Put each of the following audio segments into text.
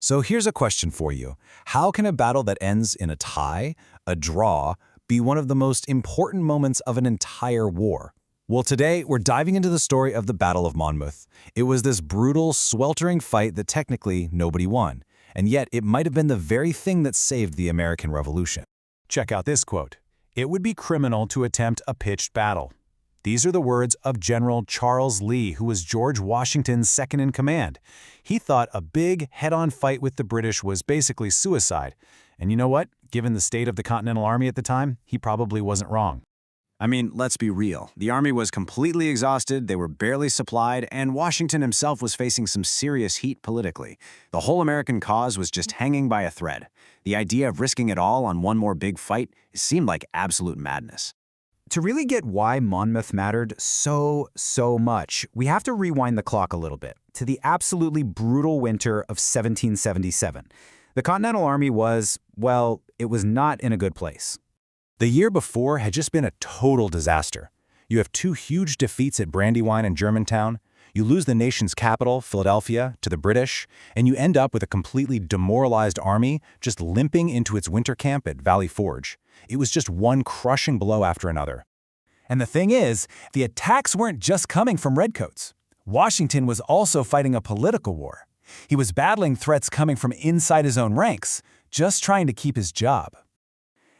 So here's a question for you. How can a battle that ends in a tie, a draw, be one of the most important moments of an entire war? Well, today we're diving into the story of the Battle of Monmouth. It was this brutal, sweltering fight that technically nobody won, and yet it might have been the very thing that saved the American Revolution. Check out this quote. "It would be criminal to attempt a pitched battle." These are the words of General Charles Lee, who was George Washington's second-in-command. He thought a big, head-on fight with the British was basically suicide. And you know what? Given the state of the Continental Army at the time, he probably wasn't wrong. I mean, let's be real. The army was completely exhausted, they were barely supplied, and Washington himself was facing some serious heat politically. The whole American cause was just hanging by a thread. The idea of risking it all on one more big fight seemed like absolute madness. To really get why Monmouth mattered so much, we have to rewind the clock a little bit to the absolutely brutal winter of 1777. The Continental Army was, well, it was not in a good place. The year before had just been a total disaster. You have two huge defeats at Brandywine and Germantown, you lose the nation's capital, Philadelphia, to the British, and you end up with a completely demoralized army just limping into its winter camp at Valley Forge. It was just one crushing blow after another. And the thing is, the attacks weren't just coming from redcoats. Washington was also fighting a political war. He was battling threats coming from inside his own ranks, just trying to keep his job.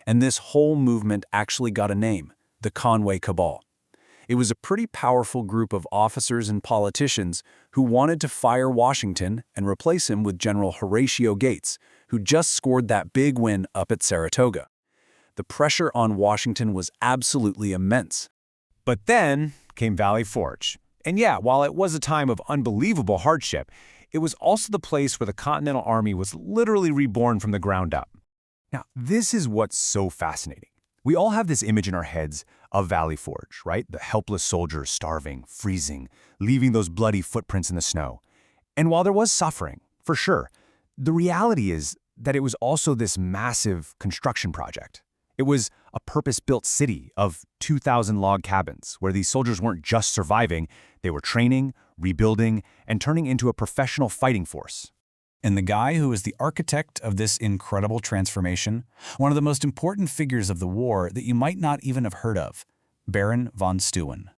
And this whole movement actually got a name, the Conway Cabal. It was a pretty powerful group of officers and politicians who wanted to fire Washington and replace him with General Horatio Gates, who just scored that big win up at Saratoga. The pressure on Washington was absolutely immense. But then came Valley Forge. And yeah, while it was a time of unbelievable hardship, it was also the place where the Continental Army was literally reborn from the ground up. Now, this is what's so fascinating. We all have this image in our heads of Valley Forge, right? The helpless soldiers starving, freezing, leaving those bloody footprints in the snow. And while there was suffering, for sure, the reality is that it was also this massive construction project. It was a purpose-built city of 2,000 log cabins where these soldiers weren't just surviving, they were training, rebuilding, and turning into a professional fighting force. And the guy who was the architect of this incredible transformation, one of the most important figures of the war that you might not even have heard of, Baron von Steuben.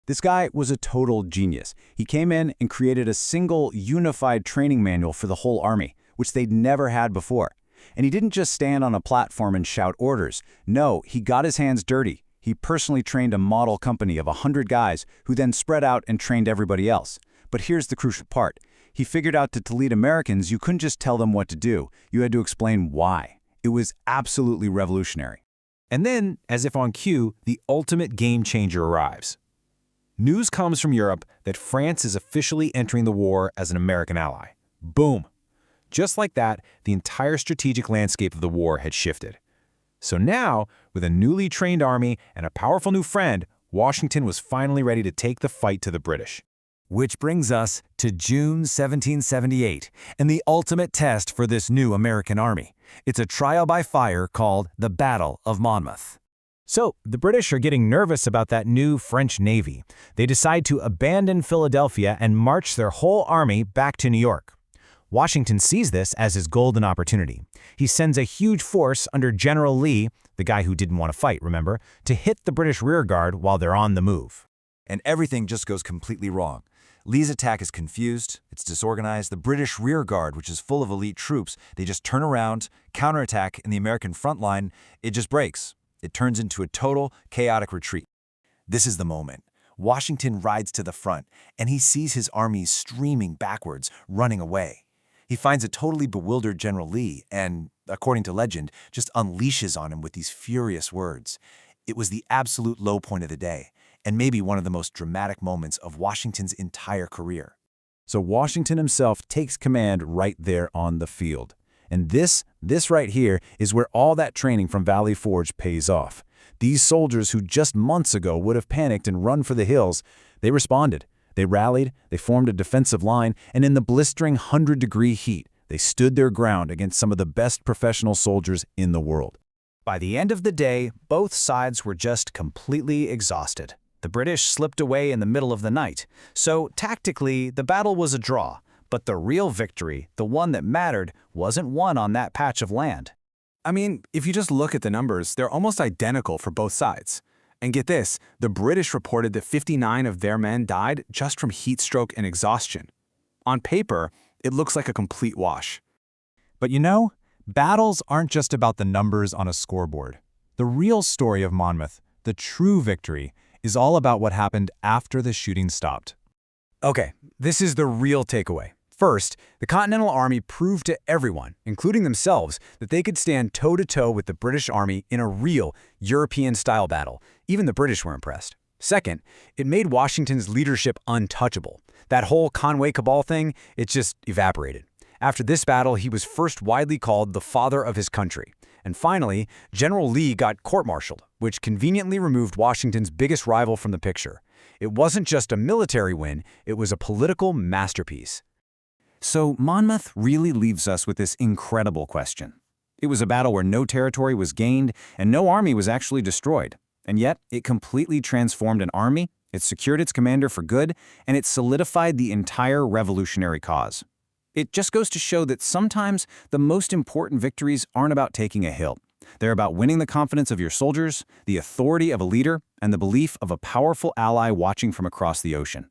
This guy was a total genius. He came in and created a single, unified training manual for the whole army, which they'd never had before. And he didn't just stand on a platform and shout orders. No, he got his hands dirty. He personally trained a model company of 100 guys who then spread out and trained everybody else. But here's the crucial part. He figured out that to lead Americans, you couldn't just tell them what to do. You had to explain why. It was absolutely revolutionary. And then, as if on cue, the ultimate game changer arrives. News comes from Europe that France is officially entering the war as an American ally. Boom! Just like that, the entire strategic landscape of the war had shifted. So now, with a newly trained army and a powerful new friend, Washington was finally ready to take the fight to the British. Which brings us to June 1778, and the ultimate test for this new American army. It's a trial by fire called the Battle of Monmouth. So, the British are getting nervous about that new French Navy. They decide to abandon Philadelphia and march their whole army back to New York. Washington sees this as his golden opportunity. He sends a huge force under General Lee, the guy who didn't want to fight, remember, to hit the British rearguard while they're on the move. And everything just goes completely wrong. Lee's attack is confused, it's disorganized. The British rearguard, which is full of elite troops, they just turn around, counterattack, and the American front line, it just breaks. It turns into a total, chaotic retreat. This is the moment. Washington rides to the front, and he sees his army streaming backwards, running away. He finds a totally bewildered General Lee and, according to legend, just unleashes on him with these furious words. It was the absolute low point of the day, and maybe one of the most dramatic moments of Washington's entire career. So Washington himself takes command right there on the field. And this right here is where all that training from Valley Forge pays off. These soldiers who just months ago would have panicked and run for the hills, they responded. They rallied, they formed a defensive line, and in the blistering 100-degree heat, they stood their ground against some of the best professional soldiers in the world. By the end of the day, both sides were just completely exhausted. The British slipped away in the middle of the night, so tactically the battle was a draw, But the real victory, the one that mattered, wasn't won on that patch of land. I mean, if you just look at the numbers, they're almost identical for both sides. And get this, the British reported that 59 of their men died just from heat stroke and exhaustion. On paper, it looks like a complete wash. But you know, battles aren't just about the numbers on a scoreboard. The real story of Monmouth, the true victory, is all about what happened after the shooting stopped. Okay, this is the real takeaway. First, the Continental Army proved to everyone, including themselves, that they could stand toe-to-toe with the British Army in a real European-style battle. Even the British were impressed. Second, it made Washington's leadership untouchable. That whole Conway Cabal thing, it just evaporated. After this battle, he was first widely called the father of his country. And finally, General Lee got court-martialed, which conveniently removed Washington's biggest rival from the picture. It wasn't just a military win, it was a political masterpiece. So Monmouth really leaves us with this incredible question. It was a battle where no territory was gained and no army was actually destroyed. And yet, it completely transformed an army, it secured its commander for good, and it solidified the entire revolutionary cause. It just goes to show that sometimes the most important victories aren't about taking a hill. They're about winning the confidence of your soldiers, the authority of a leader, and the belief of a powerful ally watching from across the ocean.